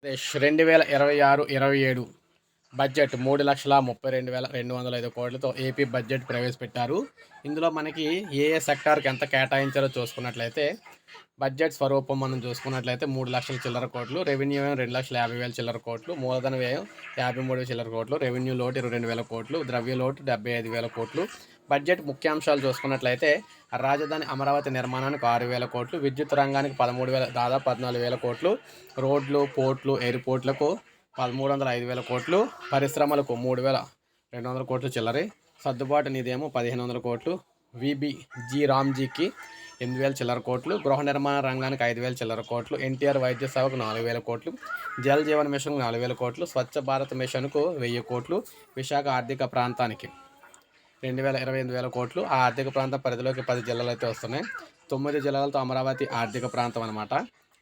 2026-27 budget 3,32,205 కోట్లతో AP budget ప్రవేశపెట్టారు. ఇందులో మనకి ఏ సెక్టార్కి ఎంత కేటాయించారో చూసుకున్నట్లయితే బడ్జెట్ స్వరూపం మనం చూసుకున్నట్లయితే 3 లక్షల చిల్లర కోట్లు, రెవెన్యూ వ్యయం 2,50,000 చిల్లర కోట్లు, మూలధన వ్యయం 53 చిల్లర కోట్లు, రెవెన్యూ లోటు 22,000 కోట్లు, ద్రవ్య లోటు 75,000 కోట్లు. బడ్జెట్ ముఖ్యాంశాలు చూసుకున్నట్లయితే రాజధాని అమరావతి నిర్మాణానికి 6,000 కోట్లు, విద్యుత్ రంగానికి 13,000 దాదాపు 14,000 కోట్లు, రోడ్లు, పోర్ట్లు, ఎయిర్పోర్ట్లకు 13,05,000 కోట్లు, పరిశ్రమలకు 3,200 కోట్లు చిల్లరి, సర్దుబాటు నిధి ఏమో 1,500 కోట్లు, జీ రామ్జీకి 8,000 చిల్లర కోట్లు, గృహ నిర్మాణ రంగానికి 5,000 చిల్లర కోట్లు, ఎన్టీఆర్ వైద్య సేవకు 4,000 కోట్లు, జల్ జీవన్ మిషన్కు 4,000 కోట్లు, స్వచ్ఛ భారత్ మిషన్కు 1,000 కోట్లు, విశాఖ ఆర్థిక ప్రాంతానికి 2,28,000 కోట్లు. ఆ ఆర్థిక ప్రాంతం పరిధిలోకి 10 జిల్లాలు అయితే వస్తున్నాయి. 9 జిల్లాలతో అమరావతి ఆర్థిక ప్రాంతం అనమాట.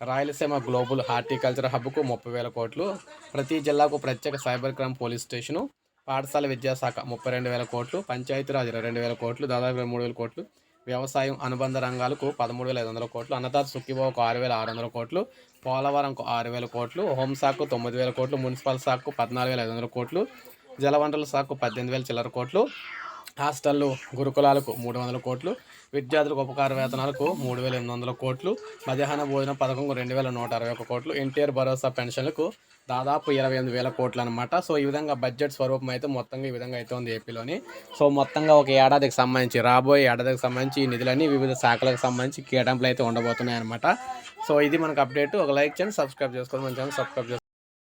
రాయలసీమ గ్లోబల్ హార్టికల్చర్ హబ్కు 30,000 కోట్లు, ప్రతి జిల్లాకు ప్రత్యేక సైబర్ క్రైమ్ పోలీస్ స్టేషను, పాఠశాల విద్యాశాఖ 32,000 కోట్లు, పంచాయతీరాజ్ 22,000 కోట్లు, దాదాపు 23,000 కోట్లు, వ్యవసాయం అనుబంధ రంగాలకు 13,500 కోట్లు, అన్నదాత సుఖీభావకు 6,600 కోట్లు, పోలవరంకు 6,000 కోట్లు, హోంశాఖకు 9,000 కోట్లు, మున్సిపల్ శాఖకు 14,500 కోట్లు, జలవనరుల శాఖకు 18,000 చిల్లర కోట్లు, హాస్టళ్ళు గురుకులాలకు 300 కోట్లు, విద్యార్థులకు ఉపకార వేతనాలకు 3,800 కోట్లు, మధ్యాహ్న భోజన పథకంకు 2,161 కోట్లు, ఎన్టీఆర్ భరోసా పెన్షన్లకు దాదాపు 28,000 కోట్లు అనమాట. సో ఈ విధంగా బడ్జెట్ స్వరూపం అయితే మొత్తంగా ఈ విధంగా అయితే ఉంది ఏపీలోని. సో మొత్తంగా ఒక ఏడాదికి సంబంధించి రాబోయే ఏడాదికి సంబంధించి ఈ నిధులన్నీ వివిధ శాఖలకు సంబంధించి కేటాయింపులు అయితే ఉండబోతున్నాయి అనమాట. సో ఇది మనకు అప్డేట్. ఒక లైక్ చేయండి, సబ్స్క్రైబ్ చేసుకోండి, మన ఛానల్ సబ్స్క్రైబ్ చేసుకోండి.